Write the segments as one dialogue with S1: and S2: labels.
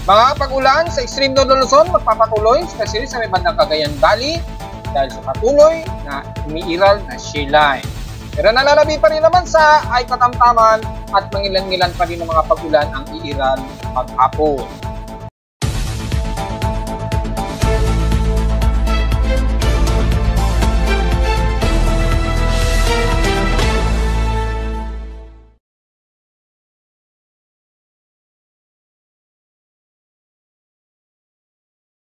S1: Mga pag-ulan sa extreme northern Luzon magpapatuloy, especially sa may bandang Cagayan Valley dahil sa patuloy na umiiral na shear line. Pero nalalabi pa rin naman sa ay katamtaman at mangilan-ngilan pa rin ng mga pag-ulan ang iiral paghapon.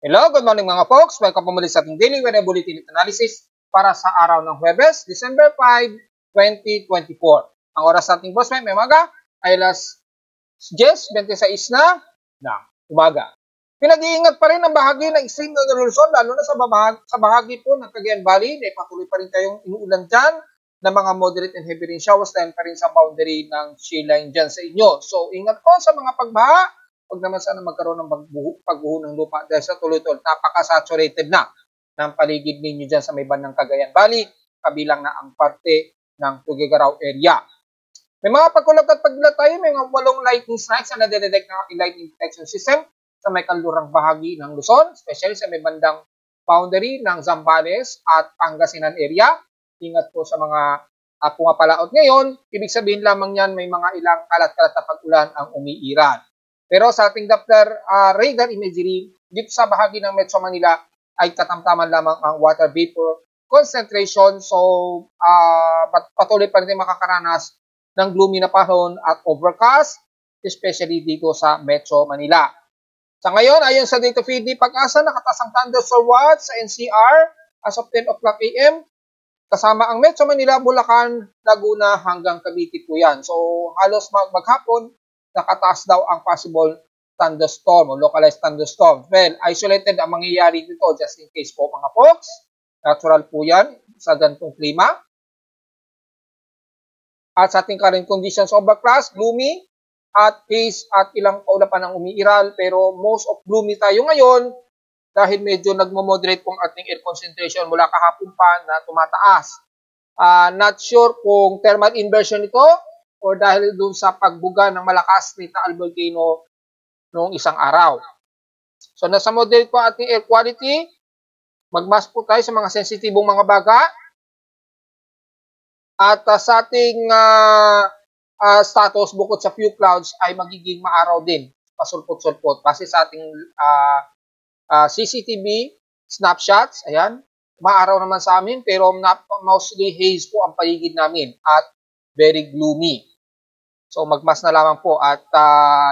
S1: Hello, good morning mga folks. Welcome po muli sa ating daily weather bulletin analysis para sa araw ng Huwebes, December 5, 2024. Ang oras sa ating boss may umaga ay alas 10:26 na ng umaga. Pinag-iingat pa rin ang bahagi ng extreme northern Luzon, lalo na sa bahagi po ng Cagayan Valley. Patuloy pa rin kayong inuulan dyan ng mga moderate and heavy rain showers dahil pa rin sa boundary ng shear line dyan sa inyo. So, ingat po sa mga pagbaha. Huwag naman sana magkaroon ng pagbuho ng lupa dahil sa tuloy-tuloy napaka-saturated na ng paligid ninyo dyan sa may bandang Cagayan Valley, kabilang na ang parte ng Tuguegarao area. May mga pagkulog at pagdilat tayo, may mga 8 lightning strikes na nadedetect ng ating lightning detection system sa may kalurang bahagi ng Luzon, especially sa may bandang boundary ng Zambales at Pangasinan area. Ingat po sa mga pumapalaot ngayon, ibig sabihin lamang yan may mga ilang kalat-kalat na pag-ulan ang umiiral. Pero sa ating Doppler radar imagery, dito sa bahagi ng Metro Manila ay katamtaman lamang ang water vapor concentration. So, patuloy pa rin makakaranas ng gloomy na panahon at overcast, especially dito sa Metro Manila. Sa ngayon, ayon sa data feed ni Pag-asa, nakataas ang thunderstorm watch sa NCR as of 10 o'clock AM. Kasama ang Metro Manila, Bulacan, Laguna hanggang Cavite po yan. So, halos maghapon, nakataas daw ang possible thunderstorm o localized thunderstorm. Well, isolated ang mangyayari dito just in case po mga folks. Natural po yan sa ganitong klima. At sa ating current conditions, overcast, gloomy, at haze at ilang kaulapan ang umiiral. Pero most of gloomy tayo ngayon dahil medyo nagmo-moderate pong ating air concentration mula kahapon pa na tumataas. Not sure kung thermal inversion ito o dahil dun sa pagbuga ng malakas na Taal volcano noong isang araw. So, nasa model po ating air quality. Magmask po tayo sa mga sensitibong mga baga. At sa ating status, bukod sa few clouds, ay magiging maaraw din. Pasulpot-sulpot. Kasi sa ating CCTV snapshots, ayan, maaraw naman sa amin, pero mostly haze po ang paligid namin at very gloomy. So, magmas na lamang po at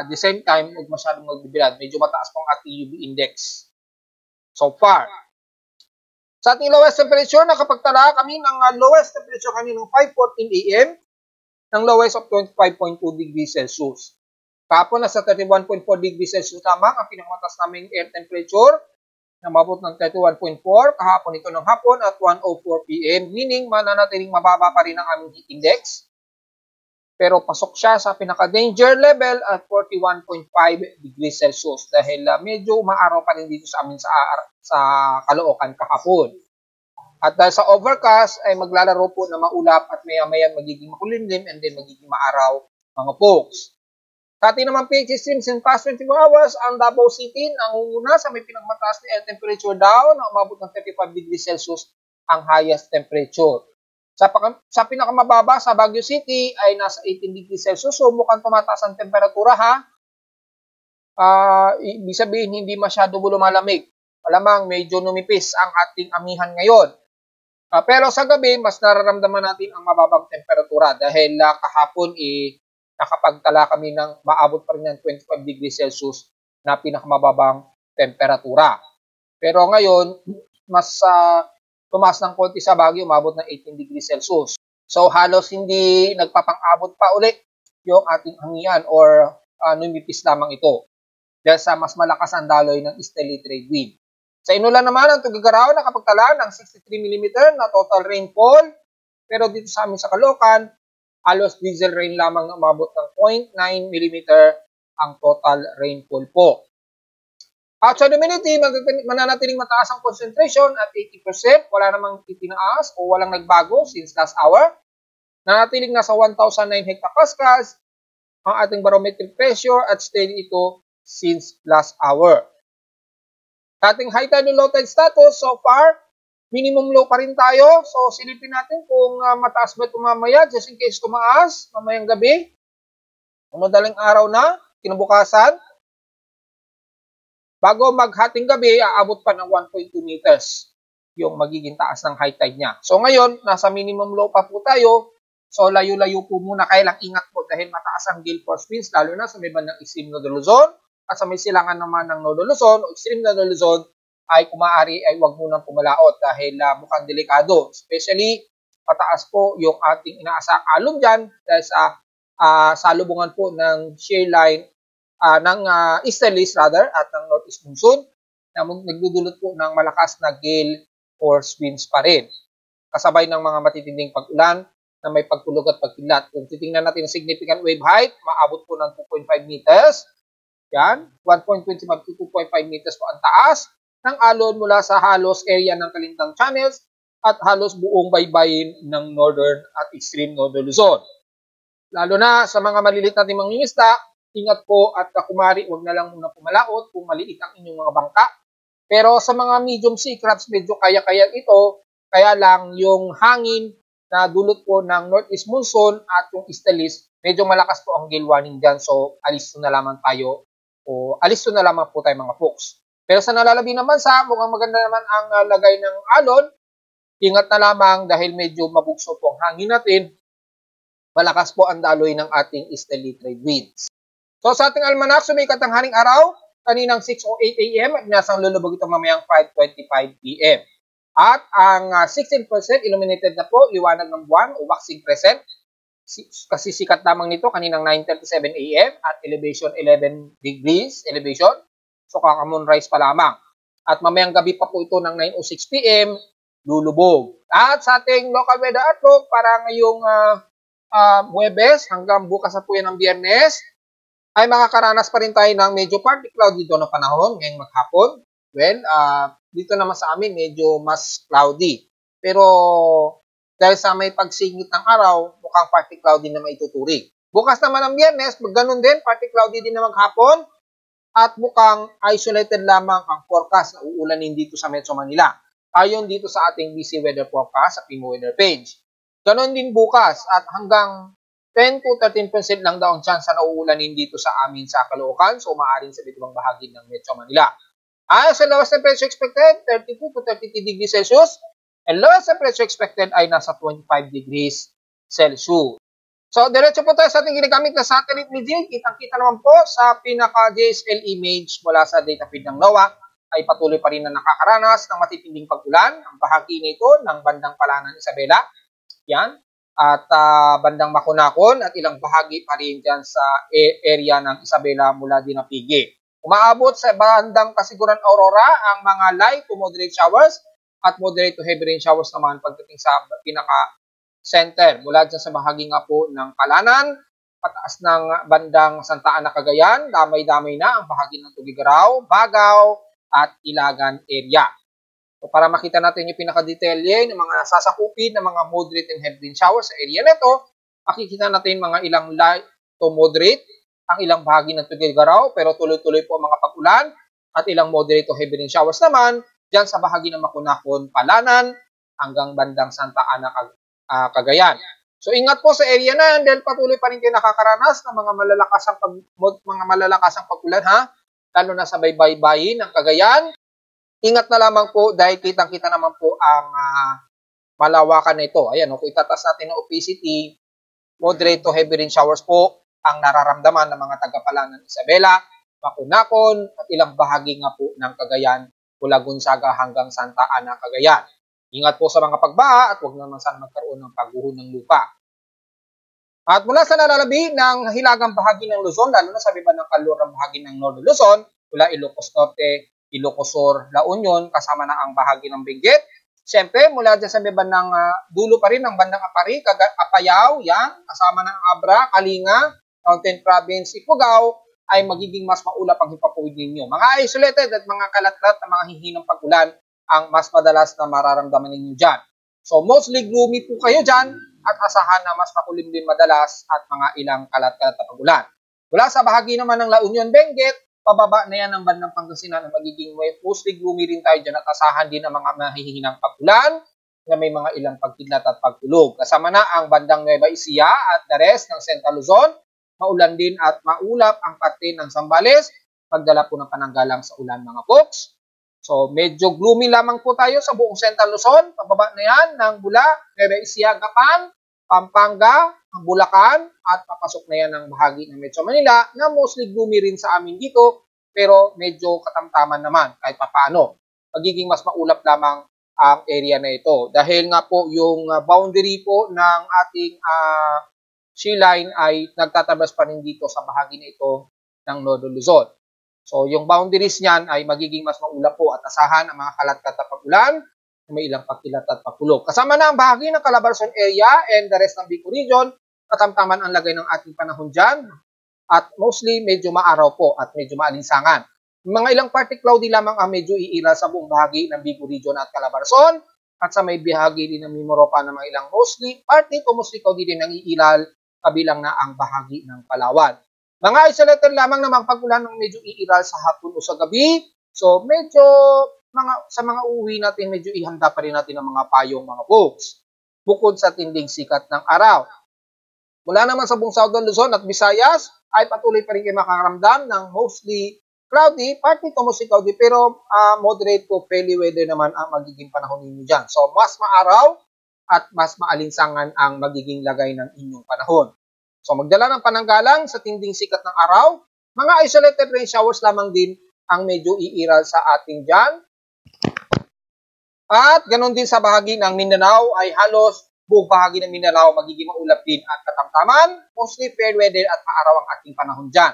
S1: the same time, huwag masyadong magbibilad. Medyo mataas po ang ating UV index. So far. Sa ating lowest temperature, nakapagtala kami ng lowest temperature kaninang 5:14 AM ng lowest of 25.2 degrees Celsius. Kahapon, nasa 31.4 degrees Celsius lamang ang pinakamataas naming air temperature na mabot ng 31.4 kahapon ito ng hapon at 1:04 PM, meaning mananatiling mababa pa rin ang aming heat index. Pero pasok siya sa pinaka-danger level at 41.5 degrees Celsius dahil medyo umaaraw pa rin dito sa amin sa Caloocan kahapon. At dahil sa overcast ay maglalaro po na maulap at maya-maya magiging makulimlim and then magiging maaraw mga folks. Sa ating naman PH streams in past 24 hours, ang Davao City nangunguna sa may pinakmataas na air temperature daw na umabot ng 35 degrees Celsius ang highest temperature. Sa pinakamababa sa Baguio City ay nasa 18 degrees Celsius. So mukhang tumataas ang temperatura ha. Ibig sabihin hindi masyado lumalamig. Malamang medyo numipis ang ating amihan ngayon. Pero sa gabi mas nararamdaman natin ang mababang temperatura dahil kahapon nakapagtala kami ng maabot pa rin ng 25 degrees Celsius na pinakamababang temperatura. Pero ngayon mas tumaas ng konti sa Baguio, umabot ng 18 degrees Celsius. So, halos hindi nagpapang-abot pa ulit yung ating hangian or numipis lamang ito. Dahil sa mas malakas ang daloy ng easterly trade wind. Sa Inulan naman, ang Tuguegarao nakapagtala ng 63 mm na total rainfall. Pero dito sa amin sa Caloocan, halos diesel rain lamang na umabot ng 0.9 mm ang total rainfall po. Outside humidity, mananatiling mataas ang concentration at 80%. Wala namang itinaas o walang nagbago since last hour. Nanatiling nasa 1,009 hectopascals ang ating barometric pressure at steady ito since last hour. Sa ating high tide and low tide status, so far, minimum low pa rin tayo. So, silipin natin kung mataas ba ito mamaya, just in case tumaas, mamayang gabi. Madaling araw na, kinabukasan. Bago maghating gabi, aabot pa ng 1.2 meters yung magiging taas ng high tide niya. So, ngayon, nasa minimum low pa po tayo. So, layo-layo po muna. Kaya lang ingat po dahil mataas ang gale force winds, lalo na sa may bandang extreme Northern Luzon. At sa may silangan naman ng Northern Luzon o extreme Northern Luzon ay kumaari ay huwag munang pumalaot dahil mukhang delikado. Especially pataas po yung ating inaasang alon dyan dahil sa salubungan po ng shear line ng easterlies rather at ng northeast monsoon na nagdudulot po ng malakas na gale force winds pa rin. Kasabay ng mga matitinding pag-ulan na may pagtulog at pagkidlat. Kung titingnan natin ang significant wave height, maabot po ng 2.5 meters. Yan, 1.25 to 2.5 meters po ang taas ng alon mula sa halos area ng Kalintang Channels at halos buong baybayin ng Northern at Extreme Northern Luzon. Lalo na sa mga malilit natin mangingisda, ingat po at kumari, huwag na lang muna pumalaot kung maliit ang inyong mga bangka. Pero sa mga medium sea crabs, medyo kaya-kaya ito, kaya lang yung hangin na dulot po ng northeast monsoon at yung easterlies, medyo malakas po ang gale warning dyan. So, alis na lamang tayo o alis na lamang po tayo mga folks. Pero sa nalalabi naman sa mukhang maganda naman ang lagay ng alon, ingat na lamang dahil medyo mabugso po ang hangin natin. Malakas po ang daloy ng ating easterly trade winds. So sa ating almanac, sumikat ang haring araw kaninang 6:08 AM at nasang lulubog ito mamayang 5:25 PM. At ang 16% illuminated na po, liwanag ng buwan o waxing crescent. Kasi sikat lamang nito kaninang 9:37 AM at elevation 11 degrees elevation. So kaka-moonrise pa lamang. At mamayang gabi pa po ito ng 9:06 PM, lulubog. At sa ating local weather outlook para ngayong Huwebes hanggang bukas na po yan ng Biyernes, ay makakaranas pa rin tayo ng medyo partly cloudy dito na panahon ngayong maghapon. Well, dito naman sa amin medyo mas cloudy. Pero dahil sa may pagsingit ng araw, mukhang partly cloudy na maituturing. Bukas naman ang Biyernes, ganun din, partly cloudy din na maghapon. At mukhang isolated lamang ang forecast na uulanin dito sa Metro Manila. Ayon dito sa ating BC Weather Forecast sa Pimo Weather page. Ganon din bukas at hanggang 10 to 13% lang daw ang chance na uuulanin dito sa amin sa Caloocan. So maaaring sa bitibang bahagi ng Metro Manila. Sa lowest temperature expected, 32 to 33 degrees Celsius. And lowest temperature expected ay nasa 25 degrees Celsius. So, diretso po tayo sa ating ginagamit na satellite imaging. Kitang-kita naman po sa pinaka-JSL image mula sa data feed ng NOAA ay patuloy pa rin na nakakaranas ng matitinding pag-ulan. Ang bahagi nito ng bandang Palanan, Isabela. Yan. At bandang Makunakon at ilang bahagi pa rin dyan sa area ng Isabela mula din na Pigi. Umaabot sa bandang Kasiguran Aurora ang mga light to moderate showers at moderate to heavy rain showers naman pagdating sa pinaka-center. Mula dyan sa bahagi nga po ng Palanan, pataas ng bandang Santa Ana, Cagayan, damay-damay na ang bahagi ng Tugigaraw, Bagaw at Ilagan area. So para makita natin yung pinaka-detalye ng mga sasakupin ng mga moderate and heavy rain showers sa area nito, makikita natin mga ilang light to moderate ang ilang bahagi ng Tugigaraw pero tuloy-tuloy po ang mga pag-ulan at ilang moderate to heavy rain showers naman dyan sa bahagi ng Makunakon, Palanan hanggang bandang Santa Ana, Cagayan. So ingat po sa area na yan dahil patuloy pa rin kayo nakakaranas ng mga malalasang pag-ulan ha, lalo na sa baybayin ng Cagayan. Ingat na lamang po dahil kitang-kita naman po ang malawakan na ito. Ayan, kung itatas natin ng opacity, moderate to heavy rain showers po ang nararamdaman ng mga taga-Palanan, Isabela, Makunakon at ilang bahagi nga po ng Cagayan mula Gonzaga hanggang Santa Ana, Cagayan. Ingat po sa mga pagbaha at huwag naman sana magkaroon ng pagguho ng lupa. At mula sa nalalabi ng hilagang bahagi ng Luzon, lalo na sa iba ng kalurang bahagi ng Northern Luzon, mula Ilocos Norte, Ilocos Sur, La Union, kasama na ang bahagi ng Benguet. Siyempre, mula dyan sa iba ng dulo pa rin ng bandang Apari, Apayao, yan, kasama ng Abra, Kalinga, Mountain Province, Ifugao, ay magiging mas maulap ang hipapuwid ninyo. Mga isolated at mga kalat-kalat na mga hihinang pag-ulan ang mas madalas na mararamdaman ninyo dyan. So, mostly gloomy po kayo dyan at asahan na mas makulim din madalas at mga ilang kalat-kalat na pag-ulan. Mula sa bahagi naman ng La Union, Benguet, pababa na yan ng bandang Pangasinan na magiging mostly gloomy rin tayo dyan at asahan din ang mga mahihinang pag-ulan na may mga ilang pagkidlat at pagtulog. Kasama na ang bandang Nueva Ecija at the rest ng Central Luzon. Maulan din at maulap ang parte ng Zambales. Pagdala po ng pananggalang sa ulan mga folks. So medyo gloomy lamang po tayo sa buong Central Luzon. Pababa na yan ng Bula, Nueva Ecija, Gapan, Pampanga, Bulacan at papasok na yan ng bahagi ng Metro Manila na mostly gloomy rin sa amin dito pero medyo katamtaman naman kahit papaano. Magiging mas maulap lamang ang area na ito dahil nga po yung boundary po ng ating sea line ay nagtatabas pa rin dito sa bahagi na ito ng Northern Luzon. So yung boundaries niyan ay magiging mas maulap po at asahan ang mga kalatkat na pag-ulan may ilang pagkilat at pagkulog. Kasama na ang bahagi ng Calabarzon area and the rest ng Bicol region. Katamtaman ang lagay ng ating panahon dyan. At mostly medyo maaraw po at medyo maalinsangan. Mga ilang partly cloudy lamang ang medyo iira sa buong bahagi ng Bicol region at Calabarzon. At sa may bahagi din ng Mimaropa na mga ilang mostly partly to mostly cloudy din ang iilal kabilang na ang bahagi ng Palawan. Mga isolated lamang na pag-ulan ng medyo iiral sa hapon o sa gabi. So medyo sa mga uwi natin, medyo ihanda pa rin natin ang mga payong mga folks. Bukod sa tinding sikat ng araw. Mula naman sa buong Southern Luzon at Visayas, ay patuloy pa rin kayo makakaramdam ng mostly cloudy, partly to mostly cloudy, pero moderate to fairly weather naman ang magiging panahon ninyo dyan. So, mas maaraw at mas maalinsangan ang magiging lagay ng inyong panahon. So, magdala ng pananggalang sa tinding sikat ng araw. Mga isolated rain showers lamang din ang medyo iiral sa ating dyan. At ganoon din sa bahagi ng Mindanao ay halos buong bahagi ng Mindanao magiging maulap din at katamtaman. Mostly fair weather at maaraw ang ating panahon dyan.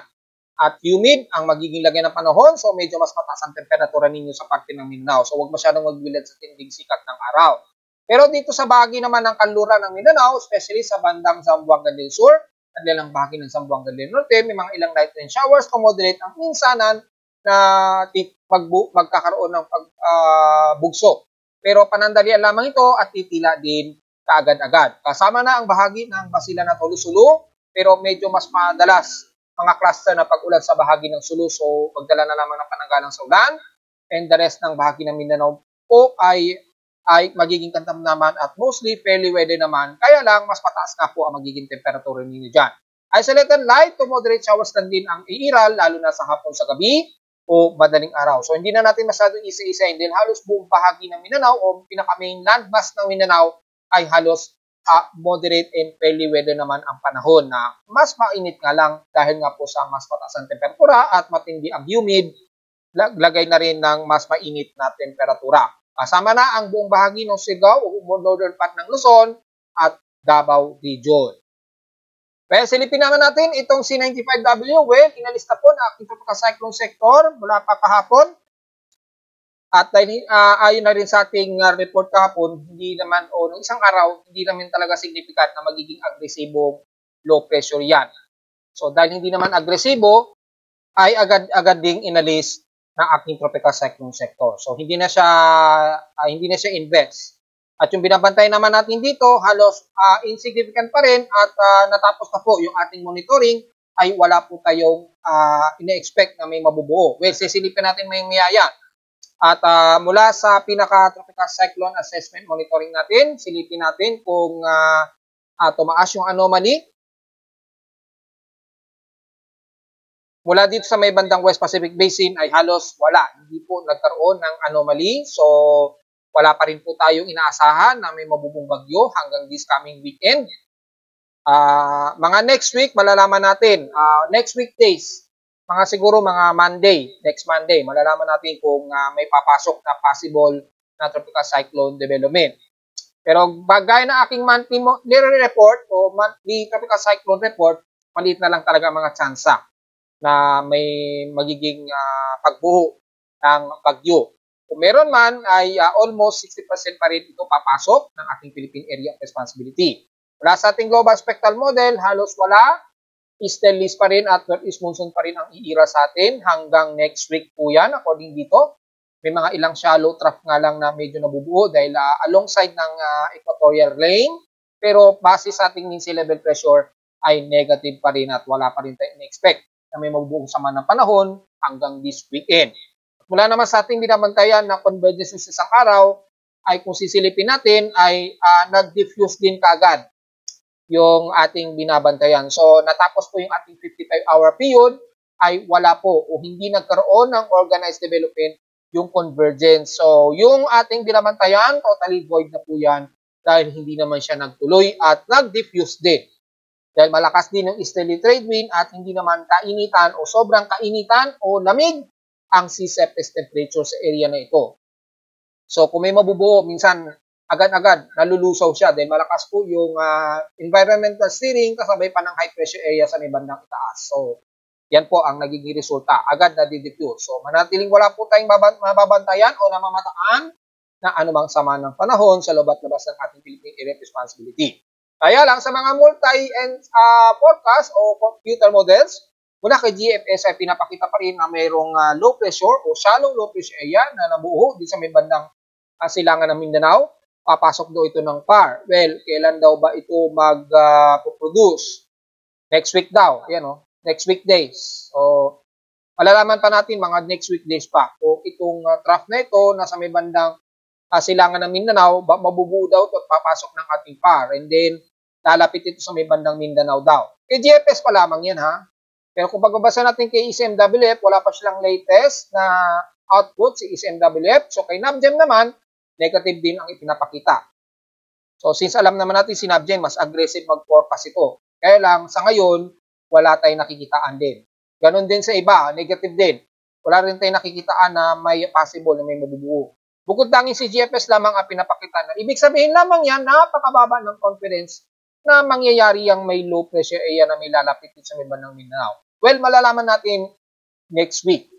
S1: At humid ang magiging lagay ng panahon. So medyo mas mataas ang temperatura ninyo sa parte ng Mindanao. So huwag masyadong magbilad sa tinding sikat ng araw. Pero dito sa bahagi naman ng kanluran ng Mindanao, especially sa bandang Zamboanga del Sur, at ilang bahagi ng Zamboanga del Norte, may mga ilang light rain showers to moderate ang minsanan na magkakaroon ng bugso. Pero panandalian lamang ito at titila din kaagad-agad. Kasama na ang bahagi ng Basilan at Sulu, pero medyo mas madalas mga cluster na pag-ulan sa bahagi ng Sulu. So, magdala na lamang ng pananggalang sa ulan. And the rest ng bahagi ng Mindanao po ay magiging kantamnaman at mostly fairly weather naman. Kaya lang, mas pataas na po ang magiging temperature ninyo dyan. Isolated light to moderate showers lang din ang iiral, lalo na sa hapon sa gabi o madaling araw. So, hindi na natin masyadong isa-isahin din halos buong bahagi ng Mindanao o pinaka-main landmass ng Mindanao ay halos moderate and fairly weather naman ang panahon na mas mainit nga lang dahil nga po sa mas mataas ang temperatura at matindi ang humid, lagay na rin ng mas mainit na temperatura. Kasama na ang buong bahagi ng Siargao o northern part ng Luzon at Davao Region. Well, silipin naman natin itong C95W. Well, inalista po na aking cyclone sector mula pa kahapon. At ayon na rin sa ating report kahapon, hindi naman, o nung isang araw, hindi naman talaga significant na magiging agresibong low pressure yan. So, dahil hindi naman agresibo, ay agad-agad ding inalis ng aking tropical cyclone sector. So, hindi na siya invest. At yung binabantay naman natin dito, halos insignificant pa rin at natapos na po yung ating monitoring ay wala po tayong ina-expect na may mabubuo. Well, sisilipin natin may ngayaya. At mula sa pinaka-tropical cyclone assessment monitoring natin, silipin natin kung tumaas yung anomaly. Mula dito sa may bandang West Pacific Basin ay halos wala. Hindi po nagkaroon ng anomaly. So, wala pa rin po tayong inaasahan na may mabubong bagyo hanggang this coming weekend. Mga next week, malalaman natin. Next weekdays, siguro mga next Monday, malalaman natin kung may papasok na possible na tropical cyclone development. Pero bagay na aking monthly report o monthly tropical cyclone report, maliit na lang talaga mga tsansa na may magiging pagbuho ng bagyo. Kung meron man ay almost 60% pa rin ito papasok ng ating Philippine Area of Responsibility. Wala sa ating global spectral model, halos wala. Easterlies pa rin at northeast monsoon pa rin ang iira sa atin hanggang next week po yan according dito. May mga ilang shallow trough nga lang na medyo nabubuo dahil alongside ng equatorial lane. Pero base sa ating mean sea level pressure ay negative pa rin at wala pa rin tayo in-expect na may mabubuong sama ng panahon hanggang this weekend. Mula naman sa ating binabantayan na convergence sa isang araw, ay kung sisilipin natin ay nag-diffuse din kaagad yung ating binabantayan. So natapos po yung ating 55-hour period ay wala po o hindi nagkaroon ng organized development yung convergence. So yung ating binabantayan, totally void na po yan dahil hindi naman siya nagtuloy at nag-diffuse din. Dahil malakas din yung easterly trade wind at hindi naman kainitan o sobrang kainitan o lamig ang sea surface temperature sa area na ito. So kung may mabubuo, minsan agad-agad nalulusaw siya dahil malakas po yung environmental steering kasabay pa ng high pressure area sa may bandang itaas. So yan po ang nagiging resulta, agad na di-diffuse. So manatiling wala po tayong mababantayan o namamataan na anumang sama ng panahon sa loob at labas ng ating Philippine Area of Responsibility. Kaya lang sa mga multi-forecast o computer models, mula kay GFS ay pinapakita pa rin na mayroong low pressure o shallow low pressure area na nabuo din sa may bandang silangan ng Mindanao. Papasok daw ito ng PAR. Well, kailan daw ba ito mag-produce? Next week daw. Ayan, next week days. So, malalaman pa natin mga next week days pa. O itong trough na ito, nasa may bandang silangan ng Mindanao, mabubuo daw ito at papasok ng ating PAR. And then, lalapit ito sa may bandang Mindanao daw. Kay GFS pa lamang yan, ha? Pero kung pagbabasa natin kay ECMWF, wala pa silang latest na output si ECMWF. So, kay NABGEM naman, negative din ang ipinapakita. So, since alam naman natin si NABGEM, mas aggressive mag-forecast ito. Kaya lang, sa ngayon, wala tayong nakikitaan din. Ganon din sa iba, negative din. Wala rin tayong nakikitaan na may possible na may mabubuo. Bukod tanging si GFS lamang ang pinapakita na. Ibig sabihin lamang yan, napakababa ng confidence na mangyayari ang may low pressure area na may lalapit sa may bandang Mindanao. Well, malalaman natin next week.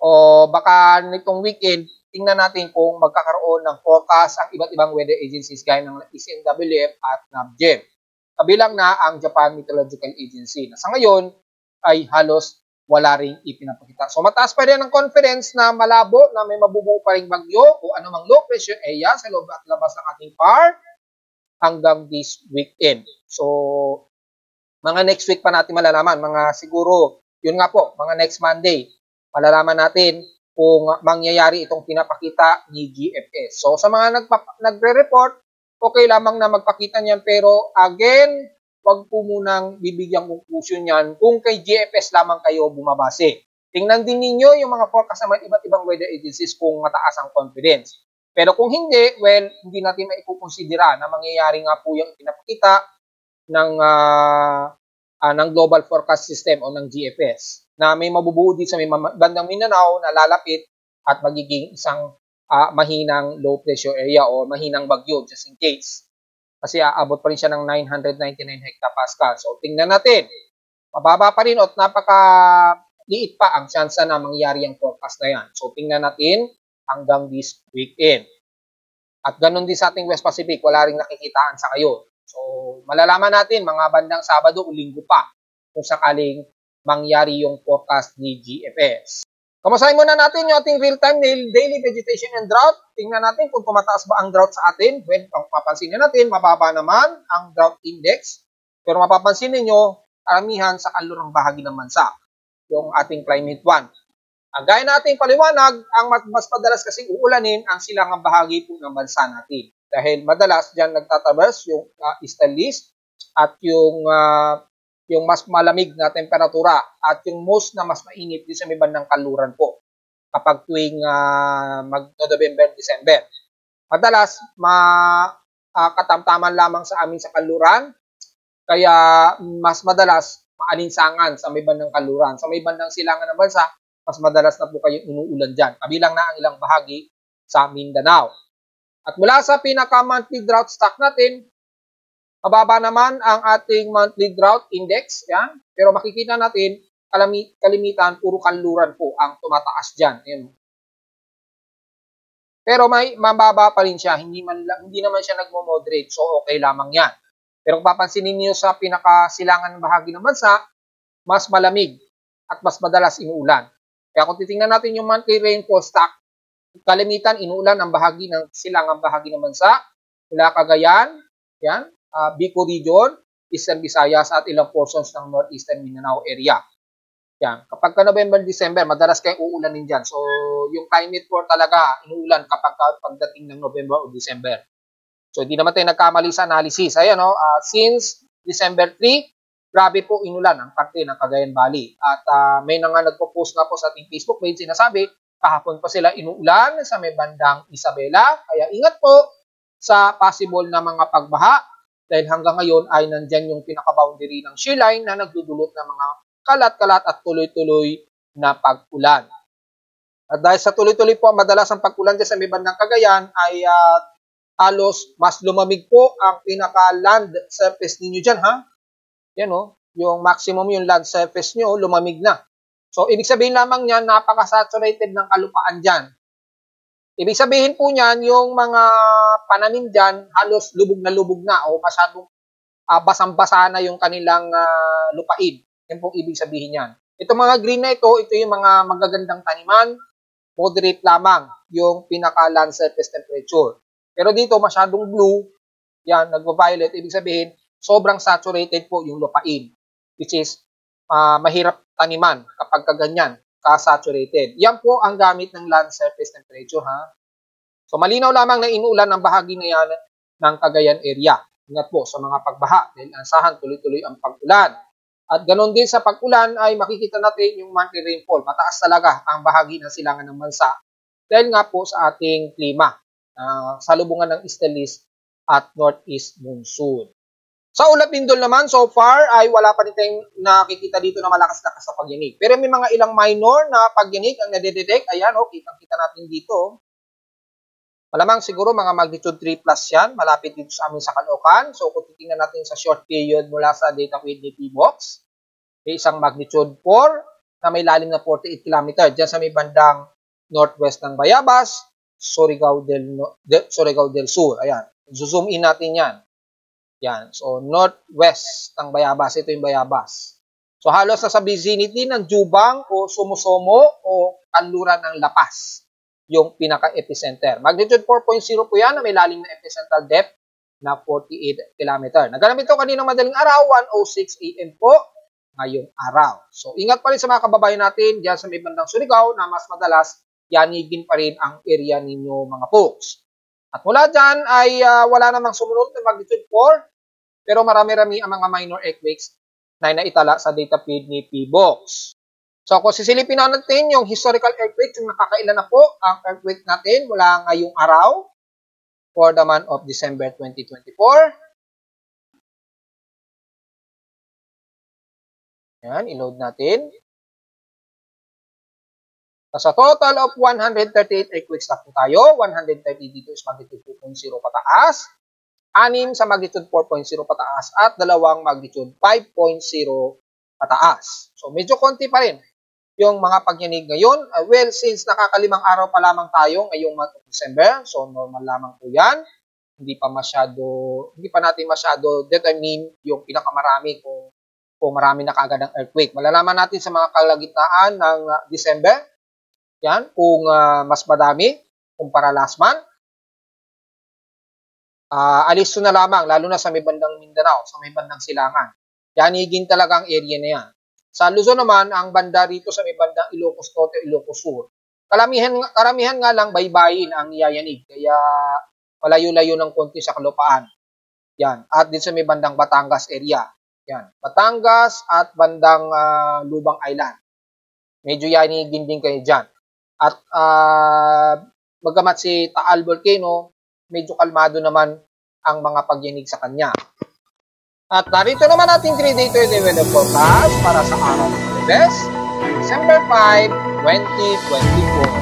S1: O baka nitong weekend, tingnan natin kung magkakaroon ng forecast ang iba't ibang weather agencies gaya ng ECMWF at NABGEM. Kabilang na ang Japan Meteorological Agency na sa ngayon ay halos wala ring ipinapakita. So mataas pa rin ang confidence na malabo na may mabubuo pa ring bagyo o anumang low pressure area sa loob at labas ng ating PAR hanggang this weekend. So mga next week pa natin malalaman, mga siguro, yun nga po, mga next Monday, malalaman natin kung mangyayari itong pinapakita ni GFS. So sa mga nagre-report, okay lamang na magpakita niyan, pero again, wag po munang bibigyang conclusion yan kung kay GFS lamang kayo bumabase. Tingnan din ninyo yung mga forecast ng iba't ibang weather agencies kung mataas ang confidence. Pero kung hindi, well, hindi natin maikukonsidera na mangyayari nga po yung pinapakita ng Global Forecast System o ng GFS na may mabubuo din sa may bandang Mindanao na lalapit at magiging isang mahinang low pressure area o mahinang bagyo just in case. Kasi aabot pa rin siya ng 999 hectopascal. So tingnan natin. Mababa pa rin at napaka-liit pa ang tsansa na mangyari ang forecast na yan. So tingnan natin hanggang this weekend. At ganun din sa ating West Pacific, wala ring nakikitaan sa ngayon. So, malalaman natin mga bandang Sabado o Linggo pa kung sakaling mangyari yung forecast ni GFS. Kamusahin muna natin yung ating real-time daily vegetation and drought. Tingnan natin kung tumataas ba ang drought sa atin. Well, kung mapapansin natin, mababa naman ang drought index. Pero mapapansin ninyo, karamihan sa kanlurang bahagi ng bansa, yung ating climate 1. Gaya nating paliwanag, ang mas madalas kasing uulanin ang silangang bahagi po ng bansa natin. Dahil madalas dyan nagtatraverse yung easterlies at yung mas malamig na temperatura at yung most na mas mainit din sa may bandang kanluran po kapag tuwing mag-November, December. Madalas, katamtaman lamang sa amin sa kanluran, kaya mas madalas maalinsangan sa may bandang kanluran. Sa may bandang silangan ng bansa, mas madalas na po kayong inuulan dyan. Kabilang na ang ilang bahagi sa Mindanao. At mula sa pinaka-monthly drought stock natin, mababa naman ang ating monthly drought index. Yan. Pero makikita natin, kalimitan, puro kanluran po ang tumataas dyan. Yan. Pero may mababa pa rin siya. Hindi naman siya nagmo-moderate. So, okay lamang yan. Pero kung papansinin niyo sa pinaka-silangan ng bahagi ng bansa, mas malamig at mas madalas inuulan. Kaya kung titingnan natin yung monthly rainfall stock, kalimitan inuulan ang bahagi ng silangang bahagi ng bansa, mula Cagayan, yan, Bicol Region, Eastern Visayas at ilang portions ng Northeastern Mindanao area. Yan. Kapag ka November, December, madalas kayong uulanin dyan. So, yung climate for talaga, inuulan kapag pagdating ng November o December. So, hindi naman tayo nagkamali sa analysis. Ayan, no? Since December 3, grabe po inulan ang parte ng Cagayan Valley. At may na nga nagpo-post nga po sa ating Facebook page, sinasabi, kahapon pa sila inuulan sa may bandang Isabela. Kaya ingat po sa possible na mga pagbaha. Dahil hanggang ngayon ay nandyan yung pinaka-boundary ng shear line na nagdudulot ng mga kalat-kalat at tuloy-tuloy na pag-ulan. At dahil sa tuloy-tuloy po madalas ang pag-ulan dyan sa may bandang Cagayan ay halos mas lumamig po ang pinaka-land surface ninyo dyan, ha? Yan o, yung maximum yung land surface nyo, lumamig na. So, ibig sabihin lamang niyan, napaka-saturated ng kalupaan dyan. Ibig sabihin po niyan, yung mga pananim dyan, halos lubog na o masyadong basang-basa na yung kanilang lupain. Yan pong ibig sabihin yan. Itong mga green na ito yung mga magagandang taniman, moderate lamang yung pinaka-land surface temperature. Pero dito, masyadong blue, yan, nagva-violet, ibig sabihin, sobrang saturated po yung lupain, which is mahirap taniman kapag kaganyan, ka-saturated. Yan po ang gamit ng land surface temperature, ha? So, malinaw lamang na inuulan ang bahagi na yan ng Cagayan area. Ingat po sa mga pagbaha, dahil asahan tuloy-tuloy ang pag-ulan. At ganoon din sa pag-ulan ay makikita natin yung monthly rainfall. Mataas talaga ang bahagi ng silangan ng bansa dahil nga po sa ating klima. Salubungan ng easterlies at northeast monsoon. Sa Ulap Mindol naman, so far ay wala pa rin tayong nakikita dito na malakas-lakas sa pagyanig. Pero may mga ilang minor na pagyanig ang nadedetect. Ayan, kitang-kita natin dito. Malamang siguro mga magnitude 3 plus yan, malapit dito sa amin sa Caloocan. So kung titingnan natin sa short period mula sa data with the PBOX, may isang magnitude 4 na may lalim na 48 km. Diyan sa may bandang northwest ng Bayabas, Surigao del Sur. Ayan, zoom in natin yan. Yan, so northwest ng Bayabas, ito yung Bayabas. So halos sa vicinity ng Jubang o Somosomo o kanluran ng La Paz yung pinaka-epicenter. Magnitude 4.0 po yan na may lalim na epicentral depth na 48 km. Naganap ito kaninang madaling araw, 1:06 AM po ngayong araw. So ingat pa rin sa mga kababayan natin dyan sa may bandang Surigao na mas madalas yanigin pa rin ang area ninyo mga folks. At mula dyan ay wala namang sumunod na magnitude 4 pero marami-rami ang mga minor earthquakes na naitala sa data feed ni PBOX. So kung sisilipin natin yung historical earthquake, yung nakakailan na po ang earthquake natin mula ngayong araw for the month of December 2024. Yan, i-load natin. Sa total of 138 earthquakes na po tayo, 130 dito is magnitude 2.0 pataas, 6 sa magnitude 4.0 pataas, at 2 magnitude 5.0 pataas. So medyo konti pa rin yung mga pagyanig ngayon. Well, since nakakalimang araw pa lamang tayo ngayong month of December, so normal lamang po yan. Hindi pa natin masyado determine yung pinakamarami kung marami na kaagad ng earthquake. Malalaman natin sa mga kalagitnaan ng December, yan, kung mas madami kumpara last month. Alis na lamang, lalo na sa may bandang Mindanao, sa may bandang Silangan. Yanigin talaga ang area na yan. Sa Luzon naman, ang banda rito sa may bandang Ilocos Norte, Ilocos Sur. Karamihan nga lang baybayin ang yayanig. Kaya malayo-layo ng konti sa kalupaan. Yan. At din sa may bandang Batangas area. Yan. Batangas at bandang Lubang Island. Medyo yanigin din kayo dyan. At bagamat si Taal Volcano, medyo kalmado naman ang mga pagyanig sa kanya. At narito naman ating 3-day weather forecast para sa araw ng Huwebes, December 5, 2024.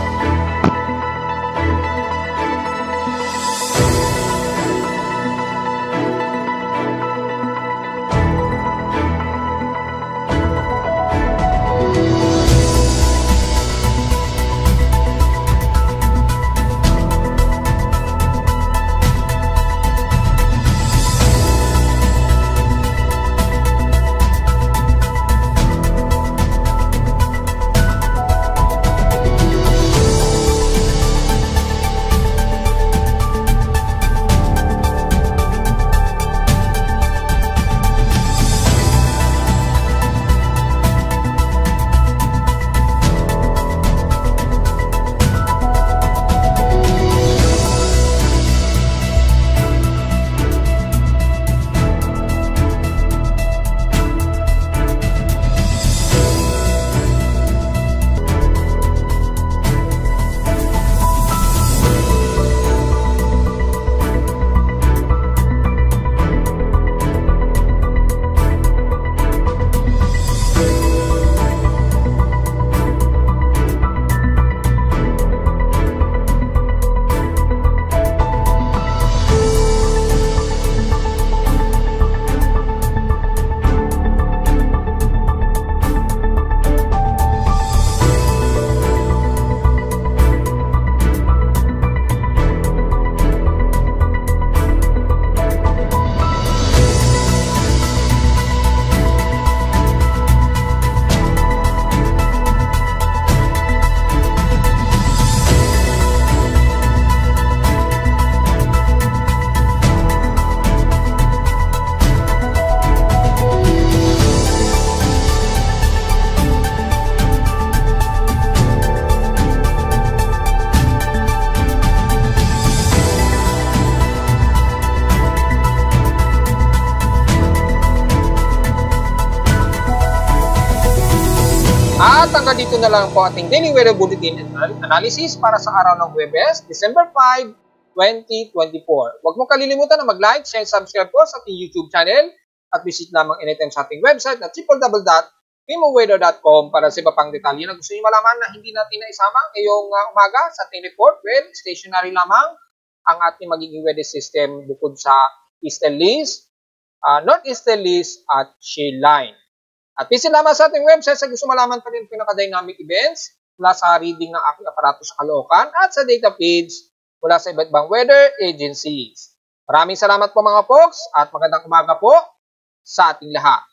S1: ito na lang po ating daily weather bulletin analysis para sa araw ng Huwebes, December 5, 2024. Huwag mo kalilimutan na mag-like, share, subscribe po sa ating YouTube channel at visit lamang anytime sa ating website at www.mimoweather.com para sa iba pang detalye na gusto niyo malaman na hindi natin naisama ngayong umaga sa ating report. Well, stationary lamang ang ating magiging weather system bukod sa easterlies, northeasterlies at shear line. At visit lamang sa ating website sa gusto malaman pa rin pinaka-dynamic events mula sa reading ng aking aparato sa Caloocan at sa data feeds mula sa iba't ibang weather agencies. Maraming salamat po mga folks at magandang umaga po sa ating lahat.